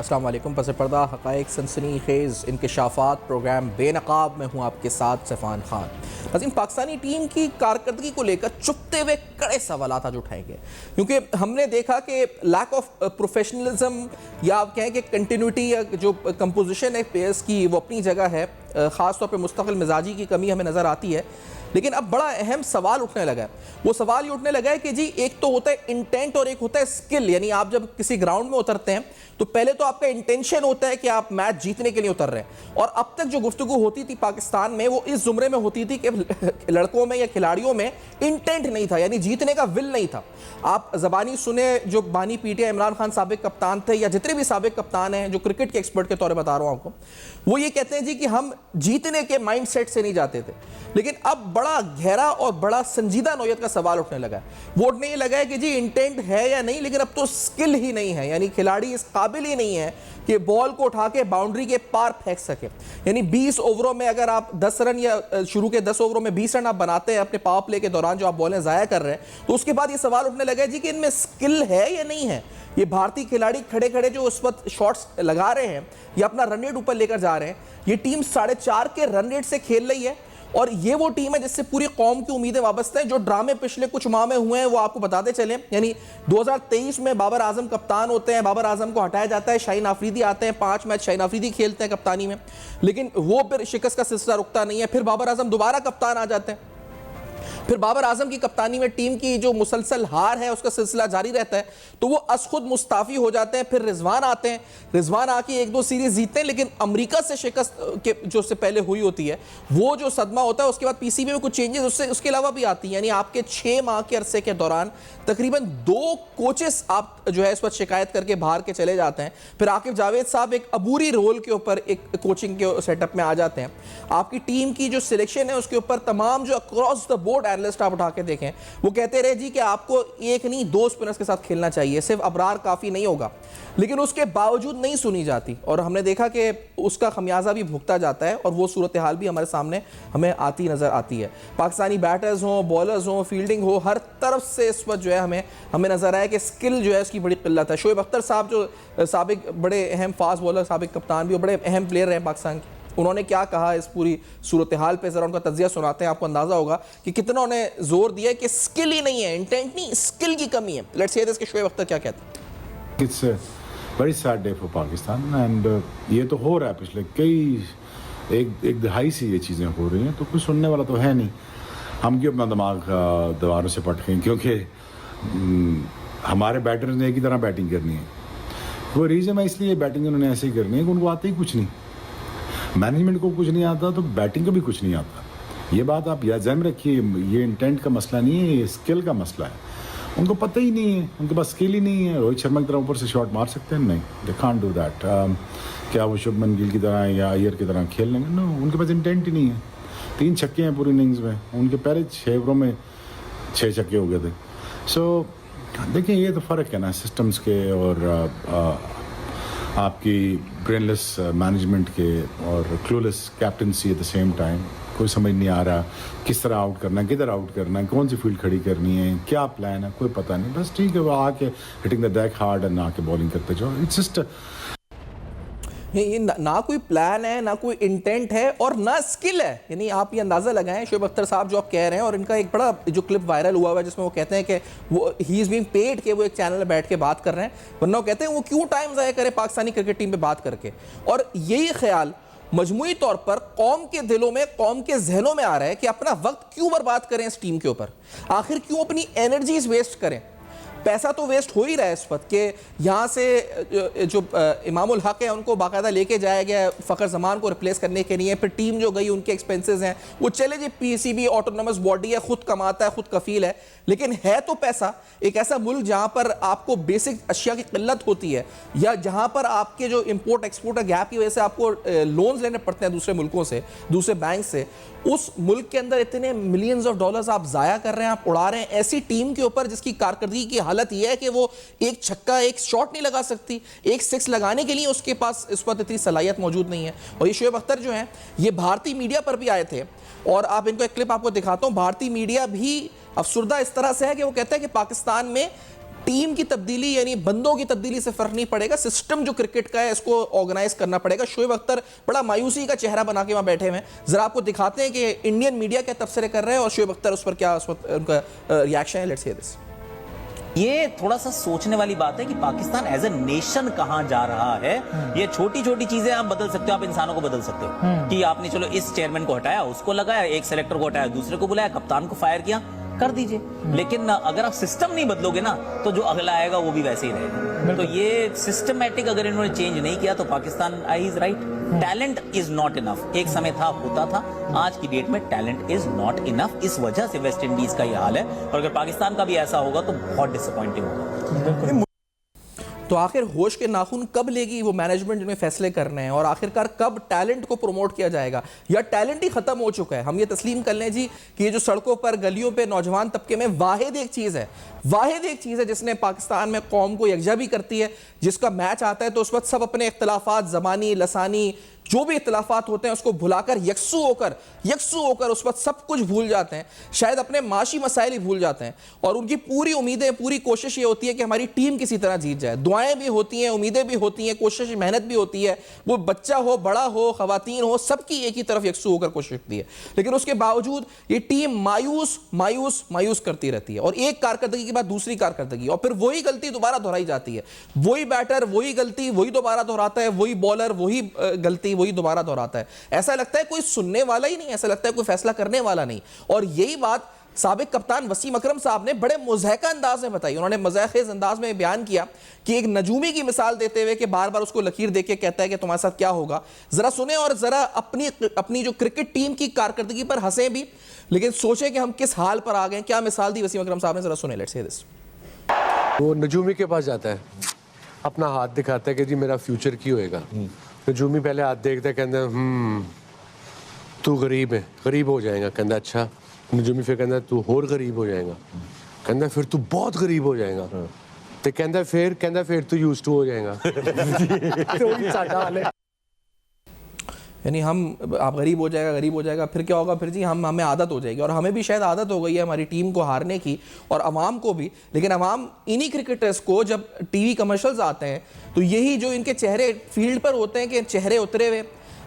السلام علیکم. پس پردہ حقائق سنسنی خیز انکشافات پروگرام بے نقاب میں ہوں آپ کے ساتھ سفان خان. ناظرین، پاکستانی ٹیم کی کارکردگی کو لے کر چپتے ہوئے کڑے سوالات آج اٹھائے گئے، کیونکہ ہم نے دیکھا کہ لیک آف پروفیشنلزم یا آپ کہیں کہ کنٹینیوٹی یا جو کمپوزیشن ہے پیئرز کی وہ اپنی جگہ ہے، خاص طور پہ مستقل مزاجی کی کمی ہمیں نظر آتی ہے. لیکن اب بڑا اہم سوال اٹھنے لگا ہے. وہ سوال یہ اٹھنے لگا ہے کہ جی ایک تو ہوتا ہے انٹینٹ اور ایک ہوتا ہے اسکل. یعنی آپ جب کسی گراؤنڈ میں اترتے ہیں تو پہلے تو آپ کا انٹینشن ہوتا ہے کہ آپ میچ جیتنے کے لیے اتر رہے ہیں، اور اب تک جو گفتگو ہوتی تھی پاکستان میں وہ اس زمرے میں ہوتی تھی کہ لڑکوں میں یا کھلاڑیوں میں انٹینٹ نہیں تھا، یعنی جیتنے کا ول نہیں تھا. آپ زبانی سنیں جو بانی P T I Imran Khan سابق کپتان تھے یا جتنے بھی سابق کپتان ہیں جو کرکٹ کے ایکسپرٹ کے طور پر بتا رہا ہوں آپ کو، وہ یہ کہتے ہیں جی کہ ہم جیتنے کے مائنڈ سیٹ سے نہیں جاتے تھے. لیکن اب بڑا گہرا اور بڑا سنجیدہ نوعیت کا سوال اٹھنے لگا ہے. وہ اٹھنے یہ لگا ہے کہ جی انٹینٹ ہے یا نہیں، لیکن اب تو سکل ہی نہیں ہے. یعنی کھلاڑی اس قابل ہی نہیں ہے کہ بال کو اٹھا کے باؤنڈری کے پار پھینک سکے. یعنی 20 اووروں میں اگر آپ 10 رن یا شروع کے 10 اووروں میں 20 رن آپ بناتے ہیں اپنے پاور پلے کے دوران جو آپ بالیں ضائع کر رہے ہیں، تو اس کے بعد یہ سوال اٹھنے لگا ہے جی کہ ان میں سکل ہے یا نہیں ہے. یہ بھارتی کھلاڑی کھڑے کھڑے جو اس وقت شاٹس لگا رہے ہیں یا اپنا رن ریٹ اوپر لے کر جا رہے ہیں، یہ ٹیم 4.5 کے رن ریٹ سے کھیل رہی ہے. اور یہ وہ ٹیم ہے جس سے پوری قوم کی امیدیں وابستہ ہیں. جو ڈرامے پچھلے کچھ ماہ میں ہوئے ہیں وہ آپ کو بتاتے چلیں. یعنی 2023 میں بابر اعظم کپتان ہوتے ہیں، بابر اعظم کو ہٹایا جاتا ہے، شاہین آفریدی آتے ہیں، 5 میچ شاہین آفریدی کھیلتے ہیں کپتانی میں، لیکن وہ پھر شکست کا سلسلہ رکتا نہیں ہے. پھر بابر اعظم دوبارہ کپتان آ جاتے ہیں، پھر بابر اعظم کی کپتانی میں ٹیم کی جو مسلسل ہار ہے اس کا سلسلہ جاری رہتا ہے، تو وہ از خود مستعفی ہو جاتے ہیں. پھر رضوان آتے ہیں، رضوان آ کے 1-2 سیریز جیتتے ہیں، لیکن امریکہ سے شکست کے جو اس سے پہلے ہوئی ہوتی ہے وہ جو صدمہ ہوتا ہے، اس کے بعد پی سی بی میں کچھ چینجز اس کے علاوہ بھی آتی ہیں. یعنی آپ کے 6 ماہ کے عرصے کے دوران تقریباً 2 کوچز آپ جو ہے اس وقت شکایت کر کے باہر کے چلے جاتے ہیں. پھر عاقب جاوید صاحب ایک عبوری رول کے اوپر ایک کوچنگ کے سیٹ اپ میں آ جاتے ہیں. آپ کی ٹیم کی جو سلیکشن ہے اس کے اوپر تمام جو اکراس دا بورڈ اینالسٹ آپ اٹھا کے دیکھیں وہ کہتے رہے جی کہ آپ کو ایک نہیں 2 اسپنرز کے ساتھ کھیلنا چاہیے، صرف ابرار کافی نہیں ہوگا. لیکن اس کے باوجود نہیں سنی جاتی، اور ہم نے دیکھا کہ اس کا خمیازہ بھی بھگتا جاتا ہے، اور وہ صورتحال بھی ہمارے سامنے ہمیں آتی نظر آتی ہے. پاکستانی بیٹرز ہوں، بالرز ہوں، فیلڈنگ ہو، ہر طرف سے اس وقت جو ہے ہمیں نظر آیا کہ سکل جو ہے اس کی بڑی قلت ہے. شعیب اختر صاحب جو سابق بڑے اہم فاسٹ بالر، سابق کپتان بھی اور بڑے اہم پلیئر رہے ہیں پاکستان کے، انہوں نے کیا کہا اس پوری صورتحال پہ، ذرا ان کا تجزیہ سناتے ہیں. آپ کو اندازہ ہوگا کہ کتنا انہوں نے زور دیا ہے کہ سکل ہی نہیں ہے، انٹینٹ نہیں، سکل کی کمی ہے. لیٹس ہیئر دس کہ شعیب اختر کیا کہتے ہیں. It's a very sad day for Pakistan and یہ تو ہو رہا ہے پچھلے ایک دہائی سے یہ چیزیں ہو رہی ہیں، تو کوئی سننے والا تو ہے نہیں. ہم کیوں اپنا دماغ دیواروں سے پٹکیں، کیونکہ ہمارے بیٹرز نے ایک ہی طرح بیٹنگ کرنی ہے. وہ ریزن ہے اس لیے بیٹنگ انہوں نے ایسے ہی کرنی ہے کہ ان کو آتا ہی کچھ نہیں. مینجمنٹ کو کچھ نہیں آتا تو بیٹنگ کو بھی کچھ نہیں آتا. یہ بات آپ یاد ذہن رکھیے، یہ انٹینٹ کا مسئلہ نہیں ہے، یہ اسکل کا مسئلہ ہے. ان کو پتہ ہی نہیں ہے، ان کے پاس اسکل ہی نہیں ہے. روہت شرما کی طرح اوپر سے شاٹ مار سکتے ہیں؟ نہیں، دے کانٹ ڈو دیٹ. کیا وہ شبمن گل کی طرح یا ایئر کی طرح کھیل لیں گے؟ نو، ان کے پاس انٹینٹ ہی نہیں ہے. 3 چھکے ہیں پوری اننگز میں، ان کے پہلے 6 اووروں میں 6 چھکے ہو گئے تھے. سو دیکھیں یہ تو فرق ہے نا سسٹمز کے اور آپ کی برین لیس مینجمنٹ کے اور clueless captaincy at the same time. کوئی سمجھ نہیں آ رہا کس طرح آؤٹ کرنا ہے، کدھر آؤٹ کرنا ہے، کون سی فیلڈ کھڑی کرنی ہے، کیا پلان ہے، کوئی پتہ نہیں. بس ٹھیک ہے، وہ آ کے hitting the deck hard and آ کے بالنگ کرتے جاؤ. اٹس جسٹ یہ نہ کوئی پلان ہے، نہ کوئی انٹینٹ ہے، اور نہ اسکل ہے. یعنی آپ یہ اندازہ لگائیں شعیب اختر صاحب جو آپ کہہ رہے ہیں، اور ان کا ایک بڑا جو کلپ وائرل ہوا ہے جس میں وہ کہتے ہیں کہ وہ ہی از بینگ پیڈ کہ وہ ایک چینل میں بیٹھ کے بات کر رہے ہیں، ورنہ وہ کہتے ہیں وہ کیوں ٹائم ضائع کرے پاکستانی کرکٹ ٹیم پہ بات کر کے. اور یہی خیال مجموعی طور پر قوم کے دلوں میں، قوم کے ذہنوں میں آ رہا ہے کہ اپنا وقت کیوں برباد کریں اس ٹیم کے اوپر، آخر کیوں اپنی انرجیز ویسٹ کریں. پیسہ تو ویسٹ ہو ہی رہا ہے اس وقت کہ یہاں سے جو امام الحق ہے ان کو باقاعدہ لے کے جایا گیا فخر زمان کو ریپلیس کرنے کے لیے. پھر ٹیم جو گئی ان کے ایکسپینسز ہیں، وہ چلے جی پی سی بی آٹونومس باڈی ہے، خود کماتا ہے، خود کفیل ہے، لیکن ہے تو پیسہ. ایک ایسا ملک جہاں پر آپ کو بیسک اشیاء کی قلت ہوتی ہے، یا جہاں پر آپ کے جو امپورٹ ایکسپورٹ کا گیپ کی وجہ سے آپ کو لونز لینے پڑتے ہیں دوسرے ملکوں سے، دوسرے بینک سے، اس ملک کے اندر اتنے ملینز آف ڈالرز آپ ضائع کر رہے ہیں، آپ اڑا رہے ہیں ایسی ٹیم کے اوپر جس کی کارکردگی کی حالت یہ ہے کہ وہ ایک چھکا، ایک شاٹ نہیں لگا سکتی، ایک 6 لگانے کے لیے اس کے پاس اس وقت اتنی صلاحیت موجود نہیں ہے. اور یہ شعیب اختر جو ہیں یہ بھارتی میڈیا پر بھی آئے تھے، اور آپ ان کو ایک کلپ آپ کو دکھاتا ہوں. بھارتی میڈیا بھی افسردہ اس طرح سے ہے کہ وہ کہتا ہے کہ پاکستان میں ٹیم کی تبدیلی یعنی بندوں کی تبدیلی سے فرق نہیں پڑے گا, سسٹم جو کرکٹ کا ہے اس کو آرگنائز کرنا پڑے گا. شعیب اختر بڑا مایوسی کا چہرہ بنا کے وہاں بیٹھے ہوئے ہیں, ذرا آپ کو دکھاتے ہیں کہ انڈین میڈیا کیا تبصرے کر رہے ہیں اور شعیب اختر اس پر کیا اس وقت ان کا ریاکشن ہے. لیٹس ہیئر دس. یہ تھوڑا سا سوچنے والی بات ہے کہ پاکستان ایز اے نیشن کہاں جا رہا ہے. یہ چھوٹی چھوٹی چیزیں آپ بدل سکتے ہو, آپ انسانوں کو بدل سکتے ہو کہ آپ نے چلو اس چیئرمین کو ہٹایا, اس کو لگایا, ایک سلیکٹر کو ہٹایا, دوسرے کو بلایا, کپتان کو فائر کیا, کر دیجئے. لیکن اگر آپ سسٹم نہیں بدلو گے نا تو جو اگلا آئے گا وہ بھی ویسے ہی رہے گا. تو یہ سسٹمیٹک اگر انہوں نے چینج نہیں کیا تو Pakistan is right, talent is not enough. ایک سمے تھا ہوتا تھا, آج کی ڈیٹ میں ٹیلنٹ از ناٹ انف. اس وجہ سے ویسٹ انڈیز کا یہ حال ہے, اور اگر پاکستان کا بھی ایسا ہوگا تو بہت ڈس اپوائنٹنگ ہوگا. تو آخر ہوش کے ناخن کب لے گی وہ مینجمنٹ جن میں فیصلے کرنے ہیں, اور آخرکار کب ٹیلنٹ کو پروموٹ کیا جائے گا, یا ٹیلنٹ ہی ختم ہو چکا ہے. ہم یہ تسلیم کر لیں جی کہ یہ جو سڑکوں پر گلیوں پہ نوجوان طبقے میں واحد ایک چیز ہے جس نے پاکستان میں قوم کو یکجا بھی کرتی ہے. جس کا میچ آتا ہے تو اس وقت سب اپنے اختلافات, زبانی, لسانی, جو بھی اختلافات ہوتے ہیں اس کو بھلا کر یکسو ہو کر اس وقت سب کچھ بھول جاتے ہیں, شاید اپنے معاشی مسائل ہی بھول جاتے ہیں, اور ان کی پوری امیدیں, پوری کوشش یہ ہوتی ہے کہ ہماری ٹیم کسی طرح جیت جائے. دعائیں بھی ہوتی ہیں, امیدیں بھی ہوتی ہیں, کوشش محنت بھی ہوتی ہے, وہ بچہ ہو, بڑا ہو, خواتین ہو, سب کی ایک ہی طرف یکسو ہو کر کوشش ہوتی ہے. لیکن اس کے باوجود یہ ٹیم مایوس کرتی رہتی ہے, اور ایک کارکردگی کے بعد دوسری کارکردگی, اور پھر وہی غلطی دوبارہ دہرائی جاتی ہے. وہی بیٹر وہی غلطی وہی دوبارہ دہراتا ہے, وہی بولر وہی غلطی وہی دوبارہ دہراتا ہے. ایسا لگتا ہے کوئی سننے والا ہی نہیں, ایسا لگتا ہے کوئی فیصلہ کرنے والا نہیں. اور یہی بات سابق کپتان وسیم اکرم صاحب نے بڑے مضحکہ انداز میں بتائی. انہوں نے مزاح خیز انداز میں بیان کیا کہ ایک نجومی کی مثال دیتے ہوئے کہ بار بار اس کو لکیر دے کے کہتا ہے کہ تمہارے ساتھ کیا ہوگا. ذرا سنیں اور ذرا اپنی جو کرکٹ ٹیم کی کارکردگی پر ہنسیں بھی, لیکن سوچیں کہ ہم کس حال پر آ گئے. کیا مثال دی وسیم اکرم صاحب نے, ذرا سنیں. لیٹس ہیئر دس. وہ نجومی کے پاس جاتا ہے, اپنا ہاتھ دکھاتا ہے کہ جی میرا فیوچر کی ہوئے گا. نجومی پہلے ہاتھ دیکھتا ہے, کہتا ہے تو غریب ہے, غریب ہو جائے گا. کہتا ہے اچھا. نجومی پھر کہتا ہے تو اور غریب ہو جائے گا. کہتا ہے پھر تو بہت غریب ہو جائے گا. تو کہتا ہے پھر تو یوز ٹو ہو جائے گا. تو وہی ساڈا حال ہے. یعنی آپ غریب ہو جائے گا, پھر کیا ہوگا, پھر جی ہمیں عادت ہو جائے گی. اور ہمیں بھی شاید عادت ہو گئی ہے ہماری ٹیم کو ہارنے کی, اور عوام کو بھی. لیکن عوام انہی کرکٹرز کو جب ٹی وی کمرشلز آتے ہیں تو یہی جو ان کے چہرے فیلڈ پر ہوتے ہیں کہ چہرے اترے ہوئے,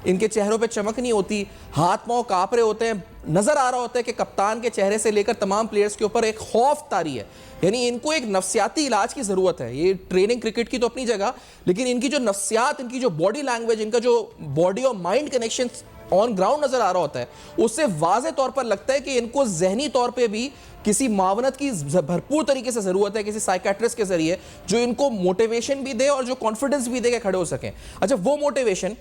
ان کے چہروں پہ چمک نہیں ہوتی, ہاتھ پاؤں کانپ رہے ہوتے ہیں, نظر آ رہا ہوتا ہے کہ کپتان کے چہرے سے لے کر تمام پلیئرز کے اوپر ایک خوف طاری ہے. یعنی ان کو ایک نفسیاتی علاج کی ضرورت ہے. یہ ٹریننگ کرکٹ کی تو اپنی جگہ, لیکن ان کی جو نفسیات, ان کی جو باڈی لینگویج, ان کا جو باڈی اور مائنڈ کنیکشن آن گراؤنڈ نظر آ رہا ہوتا ہے, اس سے واضح طور پر لگتا ہے کہ ان کو ذہنی طور پہ بھی کسی معاونت کی بھرپور طریقے سے ضرورت ہے, کسی سائیکیٹرسٹ کے ذریعے جو ان کو موٹیویشن بھی دے اور جو کانفیڈنس بھی دے کہ کھڑے ہو سکیں. اچھا, وہ موٹیویشن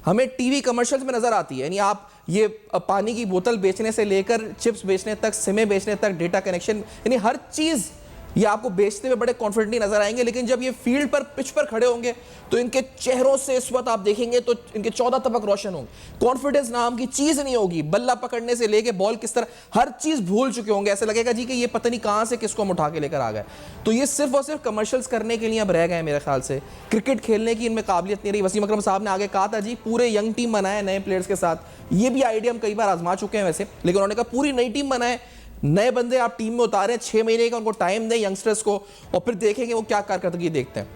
ہمیں ٹی وی کمرشلز میں نظر آتی ہے. یعنی آپ یہ پانی کی بوتل بیچنے سے لے کر چپس بیچنے تک, سمیں بیچنے تک, ڈیٹا کنیکشن, یعنی ہر چیز یہ آپ کو بیچتے ہوئے بڑے کانفیڈنٹلی نظر آئیں گے. لیکن جب یہ فیلڈ پر پچ پر کھڑے ہوں گے تو ان کے چہروں سے اس وقت آپ دیکھیں گے تو ان کے 14 طبق روشن ہوں گے. کانفیڈنس نام کی چیز نہیں ہوگی. بلہ پکڑنے سے لے کے بال کس طرح, ہر چیز بھول چکے ہوں گے. ایسا لگے گا جی کہ یہ پتہ نہیں کہاں سے کس کو ہم اٹھا کے لے کر آ گئے. تو یہ صرف اور صرف کمرشلز کرنے کے لیے اب رہ گئے ہیں میرے خیال سے. کرکٹ کھیلنے کی ان میں قابلیت نہیں رہی. وسیم اکرم صاحب نے آگے کہا تھا جی پورے ینگ ٹیم بنائے نئے پلیئرز کے ساتھ. یہ بھی آئیڈیا ہم کئی بار آزما چکے ہیں ویسے, لیکن انہوں نے کہا پوری نئی ٹیم بنائے, نئے بندے آپ ٹیم میں اتاریں, 6 مہینے کا ان کو ٹائم دیں ینگسٹرز کو, اور پھر دیکھیں کہ وہ کیا کارکردگی دیکھتے ہیں.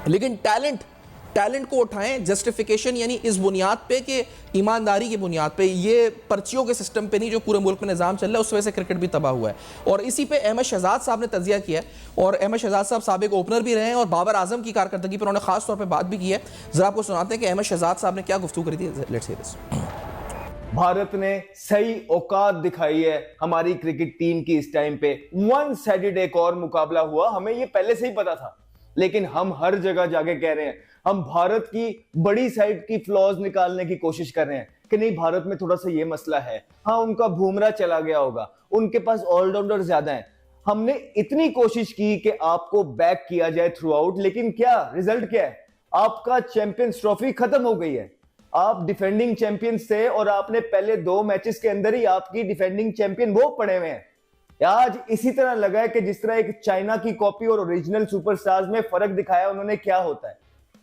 لیکن ٹیلنٹ کو اٹھائیں جسٹیفیکیشن, یعنی اس بنیاد پہ کہ ایمانداری کی بنیاد پہ, یہ پرچیوں کے سسٹم پہ نہیں جو پورے ملک میں نظام چل رہا ہے, اس وجہ سے کرکٹ بھی تباہ ہوا ہے. اور اسی پہ احمد شہزاد صاحب نے تجزیہ کیا ہے, اور احمد شہزاد صاحب سابق اوپنر بھی رہے ہیں, اور بابر اعظم کی کارکردگی پر انہوں نے خاص طور پہ بات بھی کی ہے. ذرا آپ کو سناتے ہیں کہ احمد شہزاد صاحب نے کیا گفتگو کری تھی. لیٹس ہیئر دس. بھارت نے صحیح اوقات دکھائی ہے ہماری کرکٹ ٹیم کی. اس ٹائم پہ ون سائیڈڈ ایک اور مقابلہ ہوا, ہمیں یہ پہلے سے ہی پتا تھا, لیکن ہم ہر جگہ جا کے کہہ رہے ہیں, ہم بھارت کی بڑی سائڈ کی فلاز نکالنے کی کوشش کر رہے ہیں کہ نہیں بھارت میں تھوڑا سا یہ مسئلہ ہے, ہاں ان کا بھومرا چلا گیا ہوگا, ان کے پاس آل راؤنڈر زیادہ ہیں. ہم نے اتنی کوشش کی کہ آپ کو بیک کیا جائے تھرو آؤٹ, لیکن کیا رزلٹ کیا ہے, آپ کا چیمپئنز ٹرافی ختم ہو گئی ہے. آپ ڈیفینڈنگ چیمپئنز تھے اور آپ نے پہلے 2 میچز کے اندر ہی آپ کی ڈیفینڈنگ چیمپئن وہ پڑے ہوئے ہیں. آج اسی طرح لگا ہے کہ جس طرح ایک چائنا کی کاپی اور اوریجنل سپر سٹارز میں فرق دکھایا انہوں نے, کیا ہوتا ہے.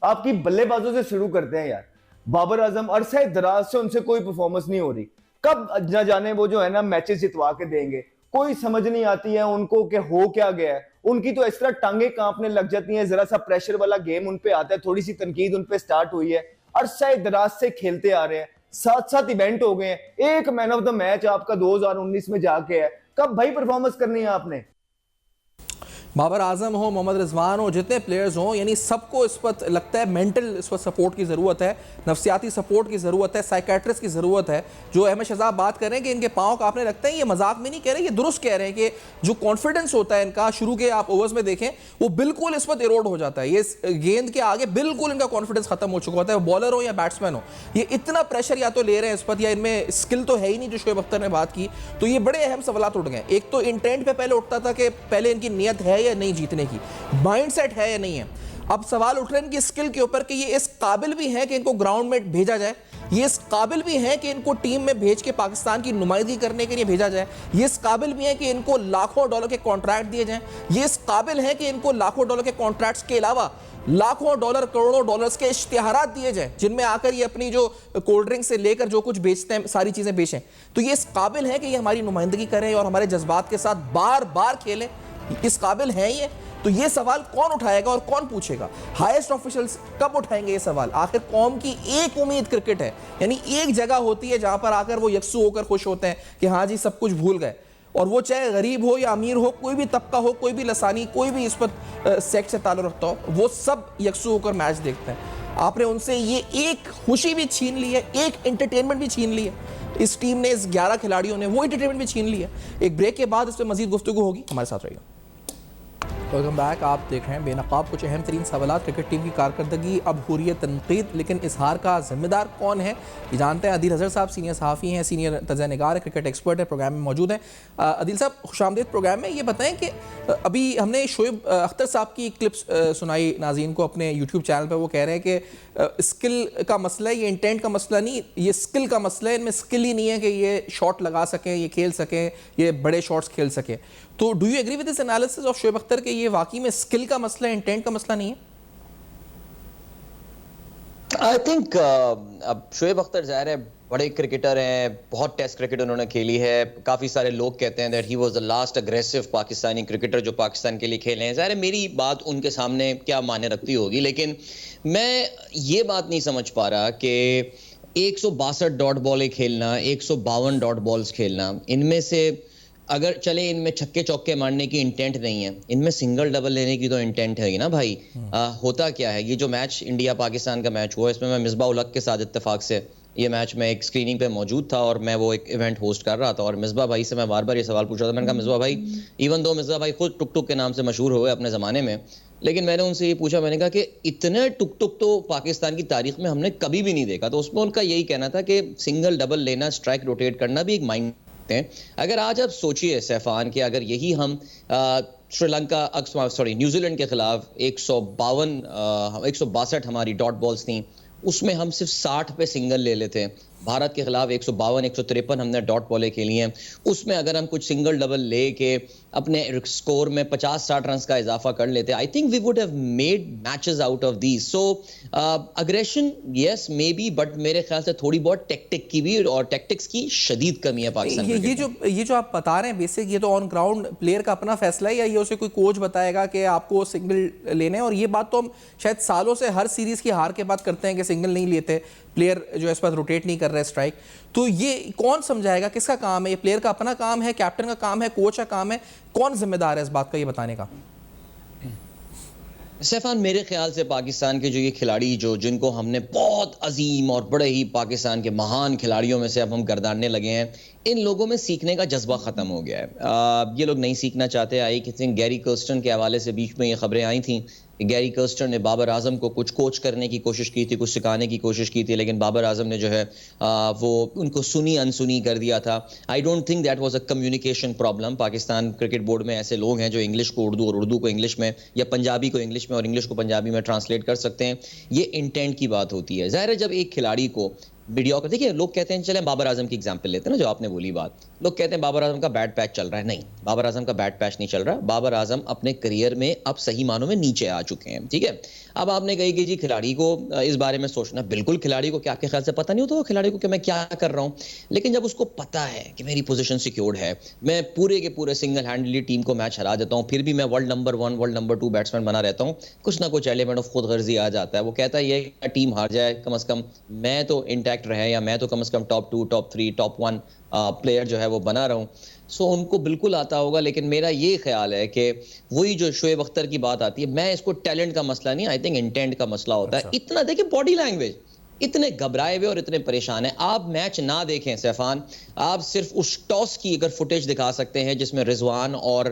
آپ کی بلے بازوں سے شروع کرتے ہیں یار. بابر اعظم عرصہ دراز سے ان سے کوئی پرفارمنس نہیں ہو رہی, کب نہ جانے وہ جو ہے نا میچز جتوا کے دیں گے, کوئی سمجھ نہیں آتی ہے ان کو کہ ہو کیا گیا ہے. ان کی تو اس طرح ٹانگیں کانپنے لگ جاتی ہیں, ذرا سا پریشر والا گیم ان پہ آتا ہے, تھوڑی سی تنقید ان پہ سٹارٹ ہوئی ہے, عرصہ دراز سے کھیلتے آ رہے ہیں, 7 ایونٹ ہو گئے ہیں, ایک مین آف دا میچ آپ کا 2019 میں جا کے ہے. کب بھائی پرفارمنس کرنی ہے آپ نے؟ بابر اعظم ہو, محمد رضوان ہو, جتنے پلیئرز ہوں, یعنی سب کو اس وقت لگتا ہے مینٹل اس وقت سپورٹ کی ضرورت ہے, نفسیاتی سپورٹ کی ضرورت ہے, سائیکیٹرسٹ کی ضرورت ہے. جو احمد شہزاد بات کر رہے ہیں کہ ان کے پاؤں کانپنے لگتے ہیں, یہ مذاق میں نہیں کہہ رہے, یہ درست کہہ رہے ہیں کہ جو کانفیڈنس ہوتا ہے ان کا شروع کے آپ اوورز میں دیکھیں وہ بالکل اس وقت ایروڈ ہو جاتا ہے. یہ گیند کے آگے بالکل ان کا کانفیڈنس ختم ہو چکا ہوتا ہے, بالر ہو یا بیٹسمین ہو. یہ اتنا پریشر یا تو لے رہے ہیں اس وقت, یا ان میں اسکل تو ہے ہی نہیں جو شعیب اختر نے بات کی. تو یہ بڑے اہم سوالات اٹھ گئے. ایک تو انٹینٹ پہ پہلے اٹھتا تھا کہ پہلے ان کی نیت ہے یا نہیں جیتنے کی, مائنڈ سیٹ ہے یا نہیں ہے. اب سوال اٹھ رہے ہیں ان کی اسکل کے اوپر کہ یہ اس قابل بھی ہیں کہ ان کو گراؤنڈ میں بھیجا جائے, یہ اس قابل بھی ہیں کہ ان کو ٹیم میں بھیج کے پاکستان کی نمائندگی کرنے کے لیے بھیجا جائے, یہ اس قابل بھی ہیں کہ ان کو lakhs ڈالر کے کانٹریکٹ دیے جائیں, یہ اس قابل ہیں کہ ان کو lakhs ڈالر کے کانٹریکٹس کے علاوہ lakhs ڈالر کروڑوں ڈالرز کے اشتہارات دیے جائیں جن میں آ کر یہ اپنی جو کولڈ ڈرنک سے لے کر جو کچھ بیچتے ہیں ساری چیزیں بیچیں. تو یہ اس قابل ہیں کہ یہ ہماری نمائندگی کریں اور ہمارے جذبات کے ساتھ بار بار کھیلیں, اس قابل ہیں یہ. تو یہ سوال کون اٹھائے گا اور کون پوچھے گا؟ ہائیسٹ آفیشلز کب اٹھائیں گے یہ سوال؟ آخر قوم کی ایک امید کرکٹ ہے, یعنی ایک جگہ ہوتی ہے جہاں پر آ کر وہ یکسو ہو کر خوش ہوتے ہیں کہ ہاں جی سب کچھ بھول گئے, اور وہ چاہے غریب ہو یا امیر ہو, کوئی بھی طبقہ ہو, کوئی بھی لسانی, کوئی بھی اس وقت سیکٹ سے تعلق رکھتا ہو, وہ سب یکسو ہو کر میچ دیکھتے ہیں. آپ نے ان سے یہ ایک خوشی بھی چھین لی ہے, ایک انٹرٹینمنٹ بھی چھین لی ہے. اس ٹیم نے, اس 11 کھلاڑیوں نے وہ انٹرٹینمنٹ بھی چھین لی ہے. ایک بریک کے بعد اس پہ مزید گفتگو ہوگی, ہمارے ساتھ رہیے گا. Welcome back. آپ دیکھ رہے ہیں بے نقاب کچھ اہم ترین سوالات. کرکٹ ٹیم کی کارکردگی اب ہو رہی ہے تنقید, لیکن اظہار کا ذمہ دار کون ہے یہ جانتے ہیں. عدیل اظہر صاحب سینئر صحافی ہیں, سینئر تجزیہ نگار ہیں, کرکٹ ایکسپرٹ ہے, پروگرام میں موجود ہیں. عدیل صاحب خوش آمدید پروگرام میں. یہ بتائیں کہ ابھی ہم نے شعیب اختر صاحب کی کلپس سنائی ناظرین کو اپنے یوٹیوب چینل پہ, وہ کہہ رہے ہیں کہ اسکل کا مسئلہ ہے, یہ انٹینٹ کا مسئلہ نہیں, یہ اسکل کا مسئلہ ہے. ان میں اسکل ہی نہیں ہے کہ یہ شاٹ لگا سکیں, یہ کھیل سکیں, یہ بڑے شاٹس کھیل سکیں. تو do you agree with this analysis of Shoaib Akhtar کہ یہ واقعی میں اسکل کا مسئلہ ہے, انٹینٹ کا مسئلہ نہیں ہے؟ آئی تھنک اب شعیب اختر ظاہر ہے بڑے کرکٹر ہیں, بہت ٹیسٹ کرکٹ انہوں نے کھیلی ہے. کافی سارے لوگ کہتے ہیں that he was the last aggressive Pakistani cricketer جو پاکستان کے لیے کھیلے ہیں. ظاہر ہے میری بات ان کے سامنے کیا معنی رکھتی ہوگی, لیکن میں یہ بات نہیں سمجھ پا رہا کہ 162 ڈاٹ بالیں کھیلنا, 152 ڈاٹ بالز کھیلنا, ان میں سے اگر چلے ان میں چھکے چوکے مارنے کی انٹینٹ نہیں ہے, ان میں سنگل ڈبل لینے کی تو انٹینٹ ہے نا بھائی. ہوتا کیا ہے, یہ جو میچ انڈیا پاکستان کا میچ ہوا, اس میں مصباح الحق کے ساتھ اتفاق سے یہ میچ میں ایک اسکریننگ پہ موجود تھا اور میں وہ ایک ایونٹ ہوسٹ کر رہا تھا, اور مصباح بھائی سے میں بار بار یہ سوال پوچھ رہا تھا. میں نے کہا مصباح بھائی, ایون دو مصباح بھائی خود ٹک ٹک کے نام سے مشہور ہوئے اپنے زمانے میں, لیکن میں نے ان سے یہ پوچھا, میں نے کہا کہ اتنے ٹک ٹک تو پاکستان کی تاریخ میں ہم نے کبھی بھی نہیں دیکھا. تو اس میں ان کا یہی کہنا تھا کہ سنگل ڈبل لینا, اسٹرائک روٹیٹ کرنا بھی ایک مائنڈ. اگر آج آپ سوچئے سیفان کہ اگر یہی ہم سری لنکا نیوزی لینڈ کے خلاف 162 ہماری ڈاٹ بالز تھیں, اس میں ہم صرف 60 پہ سنگل لے لیتے ہیں. بھارت کے خلاف 152 153 ہم نے ڈاٹ بالیں کھیلی ہیں, اس میں اگر ہم کچھ سنگل ڈبل لے کے اپنے سکور میں 50-60 رنز کا اضافہ کر لیتے, I think we would have made matches out of these. So aggression yes maybe, but میرے خیال سے تھوڑی بہت ٹیکٹک کی بھی اور ٹیکٹکس کی شدید کمی ہے پاکستان میں. یہ جو آپ بتا رہے ہیں بیسک, یہ تو آن گراؤنڈ پلیئر کا اپنا فیصلہ ہے, یا یہ اسے کوئی کوچ بتائے گا کہ آپ کو سنگل لینے ہیں؟ اور یہ بات تو ہم شاید سالوں سے ہر سیریز کی ہار کے بعد کرتے ہیں کہ سنگل نہیں لیتے, پلیئر جو اس پر روٹیٹ نہیں کر رہے اسٹرائک. تو یہ کون سمجھائے گا, کس کا کام ہے؟ یہ پلیئر کا اپنا کام ہے, کیپٹن کا کام ہے, کوچ کا کام ہے, کون ذمہ دار ہے اس بات کا یہ بتانے کا؟ سیفان میرے خیال سے پاکستان کے جو یہ کھلاڑی جن کو ہم نے بہت عظیم اور بڑے ہی پاکستان کے مہان کھلاڑیوں میں سے اب ہم گرداننے لگے ہیں, ان لوگوں میں سیکھنے کا جذبہ ختم ہو گیا ہے. یہ لوگ نہیں سیکھنا چاہتے. آئی تھنک گیری کرسٹن کے حوالے سے بیچ میں یہ خبریں آئی تھیں کہ گیری کرسٹن نے بابر اعظم کو کچھ کوچ کرنے کی کوشش کی تھی, کچھ سکھانے کی کوشش کی تھی, لیکن بابر اعظم نے جو ہے وہ ان کو سنی انسنی کر دیا تھا. I don't think that was a communication problem. Pakistan cricket board میں ایسے لوگ ہیں جو انگلش کو اردو اور اردو کو انگلش میں, یا پنجابی کو انگلش میں اور انگلش کو پنجابی میں ٹرانسلیٹ کر سکتے ہیں. یہ انٹینٹ کی بات ہوتی ہے. ظاہر ہے جب ایک کھلاڑی کو میڈیوکر. دیکھیے لوگ کہتے ہیں چلیں بابر اعظم کی ایگزامپل لیتے ہیں نا, جو آپ نے بولی بات, لوگ کہتے ہیں بابر اعظم کا بیڈ پیچ چل رہا ہے. نہیں, بابر اعظم کا بیڈ پیچ نہیں چل رہا. بابر اعظم اپنے کریئر میں اب صحیح معنوں میں نیچے آ چکے ہیں, ٹھیک ہے. اب آپ نے کہی کہ جی کھلاڑی کو اس بارے میں سوچنا, بالکل کھلاڑی کو کیا آپ کے خیال سے پتہ نہیں ہوتا وہ کھلاڑی کو کہ میں کیا کر رہا ہوں, لیکن جب اس کو پتہ ہے کہ میری پوزیشن سیکیورڈ ہے, میں پورے کے پورے سنگل ہینڈلی ٹیم کو میچ ہرا دیتا ہوں, پھر بھی میں world number 1 world number 2 batsman بنا رہتا ہوں, کچھ نہ کچھ ایلیمنٹ آف خود غرضی آ جاتا ہے. وہ کہتا ہے یہ کہ ٹیم ہار جائے, کم از کم میں تو انٹیکٹ رہے, یا میں تو کم از کم ٹاپ 2 ٹاپ 3 ٹاپ 1 پلیئر جو ہے وہ بنا رہا ہوں. سو ان کو بالکل آتا ہوگا, لیکن میرا یہ خیال ہے کہ وہی جو شعیب اختر کی بات آتی ہے, میں اس کو ٹیلنٹ کا مسئلہ نہیں, آئی تھنک انٹینٹ کا مسئلہ ہوتا ہے. اتنا دیکھیں باڈی لینگویج, اتنے گھبرائے ہوئے اور اتنے پریشان ہیں. آپ میچ نہ دیکھیں سیفان, آپ صرف اس ٹاس کی اگر فوٹیج دکھا سکتے ہیں جس میں رضوان اور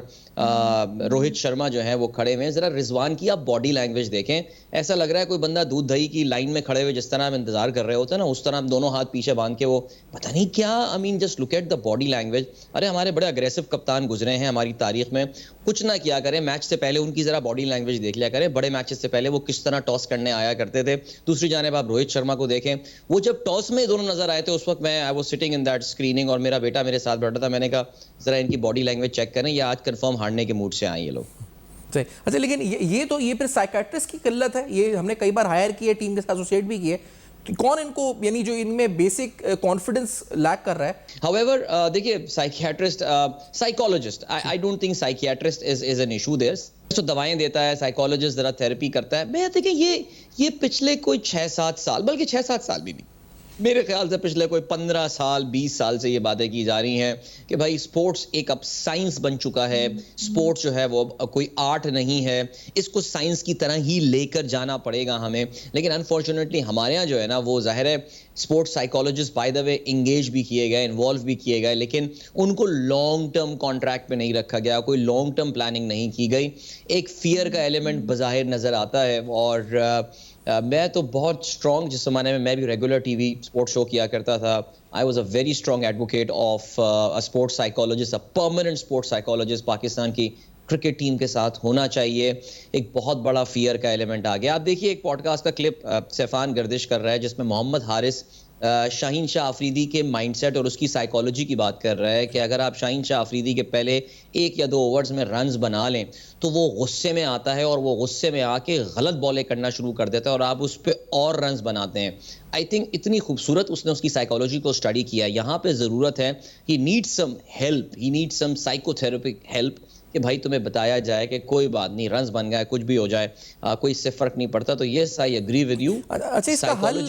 روہت شرما جو ہیں وہ کھڑے ہوئے ہیں, ذرا رضوان کی آپ باڈی لینگویج دیکھیں, ایسا لگ رہا ہے کوئی بندہ دودھ دہی کی لائن میں کھڑے ہوئے جس طرح ہم انتظار کر رہے ہوتے ہیں نا, اس طرح دونوں ہاتھ پیچھے باندھ کے وہ پتہ نہیں کیا. I mean just look at the body language. ارے ہمارے بڑے اگریسو کپتان گزرے ہیں ہماری تاریخ میں, کچھ نہ کیا کریں میچ سے پہلے ان کی ذرا باڈی لینگویج دیکھ لیا کریں. بڑے میچز سے پہلے وہ کس طرح ٹاس کرنے آیا کرتے تھے. دوسری جانب آپ روہت شرما کو دیکھیں, وہ جب ٹاس میں دونوں نظر آئے تھے اس وقت میں I was sitting in that screening, اور میرا بیٹا میرے ساتھ بیٹھا تھا. میں نے کہا ذرا ان کی باڈی لینگویج چیک کریں, یہ آج کنفرم ہارنے کے موڈ سے آئے یہ لوگ. اچھا, لیکن یہ پھر سائیکیٹرسٹ کی قلت ہے. یہ ہم نے کئی بار ہائر کیے, ٹیم کے ساتھ ایسوسیٹ بھی کیے, کون ان کو یعنی جو ان میں بیسک کانفیڈنس لیک کر رہا ہے. However, دیکھیے psychiatrist, psychologist, I don't think psychiatrist is an issue there. تو دوائیں دیتا ہے, سائیکالوجسٹ ذرا تھیراپی کرتا ہے. میں دیکھیں یہ پچھلے کوئی 6-7 سال, بلکہ 6-7 سال بھی نہیں, میرے خیال سے پچھلے کوئی 15 سال 20 سال سے یہ باتیں کی جا رہی ہیں کہ بھائی سپورٹس ایک اب سائنس بن چکا ہے. سپورٹس جو ہے وہ کوئی آرٹ نہیں ہے, اس کو سائنس کی طرح ہی لے کر جانا پڑے گا ہمیں. لیکن انفارچونیٹلی ہمارے یہاں جو ہے نا وہ ظاہر ہے sports psychologist by the way engage بھی کیے گئے, انوالو بھی کیے گئے, لیکن ان کو لانگ ٹرم کانٹریکٹ پہ نہیں رکھا گیا, کوئی لانگ ٹرم پلاننگ نہیں کی گئی. ایک فیئر کا ایلیمنٹ بظاہر نظر آتا ہے. اور میں تو بہت اسٹرانگ, جس زمانے میں میں بھی ریگولر ٹی وی اسپورٹ شو کیا کرتا تھا, I was a very strong advocate of sports psychologist, a permanent sports psychologist Pakistan کی کرکٹ ٹیم کے ساتھ ہونا چاہیے. ایک بہت بڑا فیئر کا ایلیمنٹ آ گیا. آپ دیکھیے ایک پوڈ کاسٹ کا کلپ سیفان گردش کر رہا ہے جس میں محمد حارث شاہین شاہ آفریدی کے مائنڈ سیٹ اور اس کی سائیکالوجی کی بات کر رہا ہے کہ اگر آپ شاہین شاہ آفریدی کے پہلے 1 یا 2 اوورز میں رنز بنا لیں تو وہ غصے میں آتا ہے, اور وہ غصے میں آ کے غلط بالیں کرنا شروع کر دیتا ہے, اور آپ اس پہ اور رنز بناتے ہیں. آئی تھنک اتنی خوبصورت اس نے اس کی سائیکالوجی کو اسٹڈی کیا. یہاں پہ ضرورت ہے, ہی نیڈ سم ہیلپ, ہی نیڈ سم سائیکو تھراپک ہیلپ, کہ بھائی تمہیں بتایا جائے کہ کوئی بات نہیں, رنز بن گئے, کچھ بھی ہو جائے, کوئی اس سے فرق نہیں پڑتا. تو یس آئی ایگری ود یو. اچھا, اس کا حل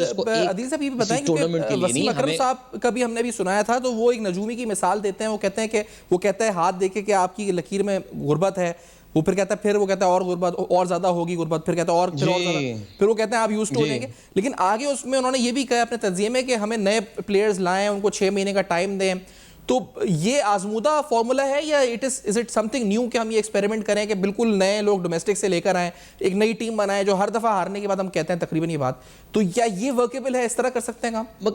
عدیل صاحب یہ بھی بتائیں, کیونکہ وسیم اکرم صاحب کا بھی ہم نے بھی سنایا تھا, تو وہ ایک نجومی کی مثال دیتے ہیں. وہ کہتے ہیں کہ وہ کہتا ہے ہاتھ دیکھے کہ آپ کی لکیر میں غربت ہے, وہ پھر کہتا ہے, پھر وہ کہتا ہے اور غربت اور زیادہ ہوگی غربت, پھر کہتا ہے اور زیادہ, پھر وہ کہتے ہیں آپ یوز ٹو ہو جائیں گے. لیکن آگے اس میں انہوں نے یہ بھی کہا اپنے تجزیے میں کہ ہمیں نئے پلیئرز لائیں, ان کو 6 مہینے کا ٹائم دیں. تو یہ آزمودہ فارمولا ہے یا is it some thing new کہ ہم یہ ایکسپیریمنٹ کریں کہ بالکل نئے لوگ ڈومیسٹک سے لے کر آئیں, ایک نئی ٹیم بنائیں جو ہر دفعہ ہارنے کے بعد ہم کہتے ہیں تقریباً یہ بات, تو کیا یہ ورکیبل ہے, اس طرح کر سکتے ہیں کام؟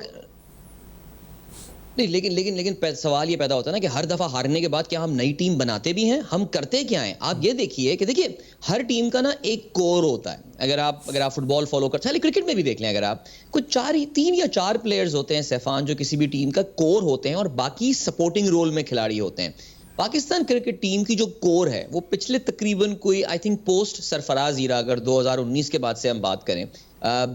نہیں, لیکن سوال یہ پیدا ہوتا ہے نا کہ ہر دفعہ ہارنے کے بعد کیا ہم نئی ٹیم بناتے بھی ہیں؟ ہم کرتے کیا ہیں؟ آپ یہ دیکھیے کہ دیکھیے ہر ٹیم کا نا ایک کور ہوتا ہے. اگر آپ فٹ بال فالو کرتے ہیں, کرکٹ میں بھی دیکھ لیں, اگر آپ کچھ 3 یا 4 پلیئرز ہوتے ہیں سیفان جو کسی بھی ٹیم کا کور ہوتے ہیں, اور باقی سپورٹنگ رول میں کھلاڑی ہوتے ہیں. پاکستان کرکٹ ٹیم کی جو کور ہے وہ پچھلے تقریباً کوئی آئی تھنک پوسٹ سرفراز ایرا, اگر 2019 کے بعد سے ہم بات کریں,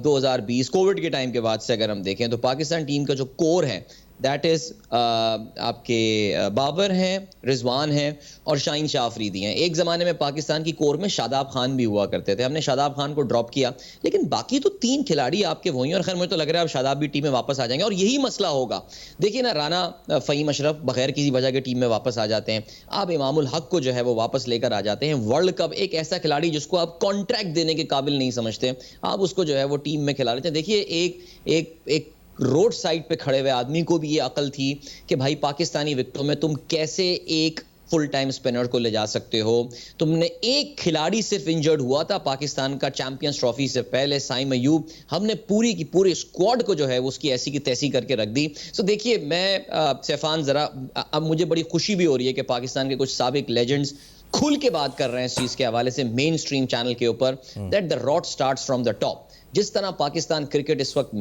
2020 کووڈ کے ٹائم کے بعد سے اگر ہم دیکھیں, تو پاکستان ٹیم کا جو کور ہے دیٹ از آپ کے بابر ہیں, رضوان ہیں, اور شاہین شاہ آفریدی ہیں. ایک زمانے میں پاکستان کی کور میں شاداب خان بھی ہوا کرتے تھے, ہم نے شاداب خان کو ڈراپ کیا, لیکن باقی تو 3 کھلاڑی آپ کے وہی ہیں. اور خیر مجھے تو لگ رہا ہے اب شاداب بھی ٹیم میں واپس آ جائیں گے, اور یہی مسئلہ ہوگا. دیکھیے نا, رانا فہیم اشرف بغیر کسی وجہ کے ٹیم میں واپس آ جاتے ہیں, آپ امام الحق کو جو ہے وہ واپس لے کر آ جاتے ہیں. ورلڈ کپ ایک ایسا کھلاڑی جس کو آپ کانٹریکٹ دینے کے قابل نہیں سمجھتے, آپ اس کو جو ہے وہ ٹیم میں کھلا لیتے ہیں. دیکھیے ایک روڈ سائڈ پہ کھڑے ہوئے آدمی کو بھی یہ عقل تھی کہ بھائی پاکستانی وکٹوں میں تم کیسے ایک فل ٹائم اسپنر کو لے جا سکتے ہو. تم نے ایک کھلاڑی صرف انجرڈ ہوا تھا پاکستان کا چیمپئنز ٹرافی سے پہلے, سائم ایوب, ہم نے پوری کی پوری اسکواڈ کو جو ہے اس کی ایسی کی تیسی کر کے رکھ دی. سو دیکھیے میں سیفان ذرا اب مجھے بڑی خوشی بھی ہو رہی ہے کہ پاکستان کے کچھ سابق لیجنڈز کھل کے بات کر رہے ہیں اس چیز کے حوالے سے مین اسٹریم چینل کے اوپر that the rot starts from the top. جس طرح پاکستان کرکٹ اس وقت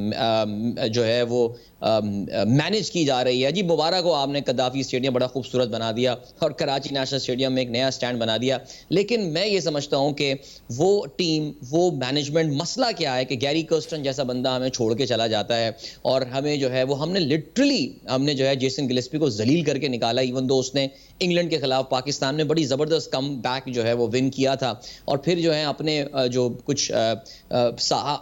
جو ہے وہ مینج کی جا رہی ہے, جی مبارک ہو آپ نے قذافی اسٹیڈیم بڑا خوبصورت بنا دیا اور کراچی نیشنل اسٹیڈیم میں ایک نیا اسٹینڈ بنا دیا, لیکن میں یہ سمجھتا ہوں کہ وہ ٹیم, وہ مینجمنٹ, مسئلہ کیا ہے کہ گیری کرسٹن جیسا بندہ ہمیں چھوڑ کے چلا جاتا ہے اور ہمیں جو ہے وہ ہم نے لٹرلی ہم نے جو ہے جیسن گلسپی کو ذلیل کر کے نکالا, ایون دو اس نے انگلینڈ کے خلاف پاکستان میں بڑی زبردست کم بیک جو ہے وہ ون کیا تھا, اور پھر جو ہے اپنے جو کچھ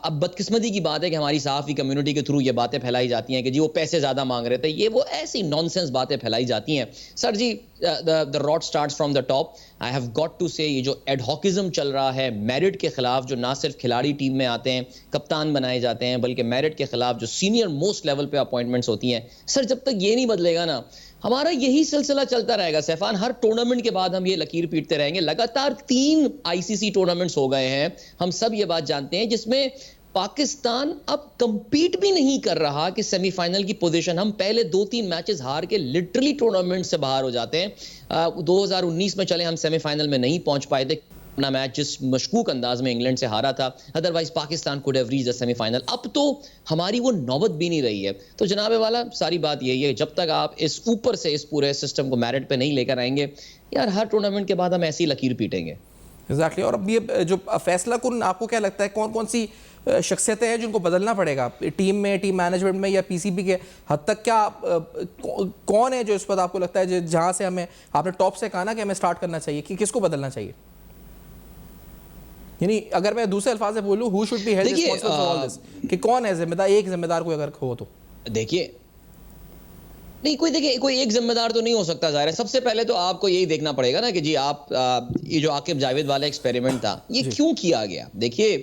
اب بدقسمتی کی بات ہے کہ ہماری صحافی کمیونٹی کے تھرو یہ باتیں پھیلائی جاتی ہیں کہ جی وہ پیسے زیادہ مانگ رہے تھے, یہ وہ ایسی نان سینس باتیں پھیلائی جاتی ہیں. سر جی the rot starts from the top. I have got to say یہ جو ایڈ ہاکزم چل رہا ہے میرٹ کے خلاف, جو نہ صرف کھلاڑی ٹیم میں آتے ہیں کپتان بنائے جاتے ہیں بلکہ میرٹ کے خلاف جو سینئر موسٹ لیول پہ اپوائنٹمنٹس ہوتی ہیں, سر جب تک یہ نہیں بدلے گا نا ہمارا یہی سلسلہ چلتا رہے گا. سیفان, ہر ٹورنامنٹ کے بعد ہم یہ لکیر پیٹتے رہیں گے. لگاتار 3 ICC ٹورنامنٹس ہو گئے ہیں, ہم سب یہ بات جانتے ہیں, جس میں پاکستان اب کمپیٹ بھی نہیں کر رہا کہ سیمی فائنل کی پوزیشن, ہم پہلے 2-3 میچز ہار کے لٹرلی ٹورنامنٹ سے باہر ہو جاتے ہیں. 2019 میں چلے ہم سیمی فائنل میں نہیں پہنچ پائے تھے, اپنا میچ جس مشکوک انداز میں انگلینڈ سے ہارا تھا, otherwise Pakistan could have reached the semi final. اب تو ہماری وہ نوبت بھی نہیں رہی ہے. تو جناب والا ساری بات یہی ہے, جب تک آپ اس اوپر سے اس پورے سسٹم کو میرٹ پہ نہیں لے کر آئیں گے, یار ہر ٹورنامنٹ کے بعد ہم ایسی لکیر پیٹیں گے. ایگزیکٹلی. اور اب یہ جو فیصلہ کن آپ کو کیا لگتا ہے کون کون سی شخصیتیں ہیں جن کو بدلنا پڑے گا ٹیم میں, ٹیم مینجمنٹ میں یا پی سی بی کے حد تک, کیا کون ہے جو اس پر آپ کو لگتا ہے جہاں سے ہمیں, آپ نے ٹاپ سے کہا نا کہ ہمیں سٹارٹ کرنا چاہیے, کہ کس کو بدلنا چاہیے؟ یعنی اگر میں دوسرے الفاظ سے بولوں who should be held responsible for all this, کہ کون ہے ذمہ دار, ایک ذمہ دار کوئی اگر ہو تو؟ دیکھیے نہیں کوئی ایک ذمہ دار تو نہیں ہو سکتا ظاہر ہے. سب سے پہلے تو آپ کو یہی دیکھنا پڑے گا نا کہ جی آپ یہ جو عاقب جاوید والا ایکسپیریمنٹ تھا یہ کیوں کیا گیا. دیکھیے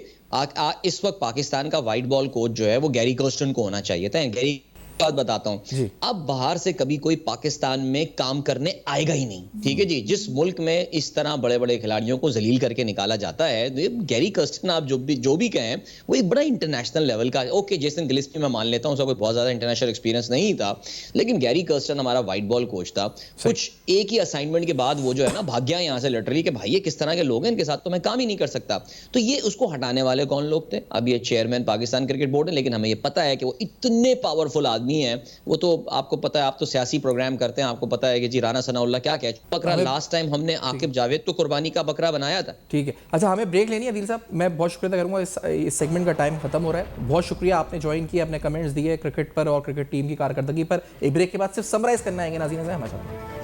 اس وقت پاکستان کا وائٹ بال کوچ جو ہے وہ گیری کرسٹن کو ہونا چاہیے تھا. گیری بات بتاتا ہوں, اب باہر سے کبھی کوئی پاکستان میں کام کرنے آئے گا ہی نہیں, ٹھیک ہے جی. جس ملک میں اس طرح بڑے بڑے کھلاڑیوں کو ذلیل کر کے نکالا جاتا ہے, گیری کرسٹن آپ جو بھی کہیں وہ ایک بڑا انٹرنیشنل لیول کا, اوکے جیسن گلسپی میں مان لیتا ہوں اس کا کوئی بہت زیادہ انٹرنیشنل ایکسپیرینس نہیں تھا, لیکن گیری کرسٹن ہمارا وائٹ بال کوچ تھا. کچھ ایک ہی اسائنمنٹ کے بعد وہ جو ہے نا بھاگ گیا یہاں سے لٹرلی کہ بھائی یہ کس طرح کے لوگ ہیں, ان کے ساتھ تو میں کام ہی نہیں کر سکتا. تو یہ اس کو ہٹانے والے کون لوگ تھے؟ اب یہ چیئرمین پاکستان کرکٹ بورڈ ہے, لیکن ہمیں یہ پتا ہے کہ وہ اتنے پاورفل آدمی ہیں. وہ تو آپ کو پتا ہے, آپ تو سیاسی پروگرام کرتے ہیں, آپ کو پتا ہے کہ جی رانا ثناء اللہ کیا کہہ بکرا لاسٹ ٹائم ہم نے عاقب جاوید تو قربانی کا بکرا بنایا تھا. ٹھیک ہے, اچھا ہمیں بریک لینی ہے عدیل صاحب. میں بہت شکریہ ادا کروں گا, اس سیگمنٹ کا ٹائم ختم ہو رہا ہے. بہت شکریہ آپ نے جوائن کیا, اپنے کمنٹس دیے کرکٹ پر اور کرکٹ ٹیم کی کارکردگی پر. ایک بریک کے بعد صرف سمرائز کرنا آئیں گے ناظرین سے ہمارے ساتھ.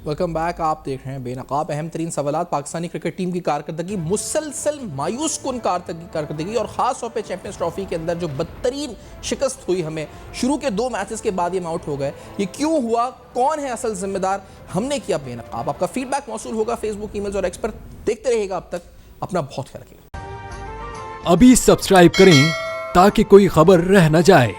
Welcome back. آپ دیکھ رہے ہیں بے نقاب. اہم ترین سوالات, پاکستانی کرکٹ ٹیم کی کارکردگی, مسلسل مایوس کن کارکردگی, اور خاص طور پہ چیمپئنز ٹرافی کے اندر جو بدترین شکست ہوئی ہمیں شروع کے 2 میچز کے بعد, یہ آؤٹ ہو گئے. یہ کیوں ہوا, کون ہے اصل ذمہ دار, ہم نے کیا بے نقاب. آپ کا فیڈ بیک موصول ہوگا فیس بک, ای میلز اور ایکس پر. دیکھتے رہیے گا. اب تک اپنا بہت خیال رکھیے گا. ابھی سبسکرائب کریں تاکہ کوئی خبر رہ نہ جائے.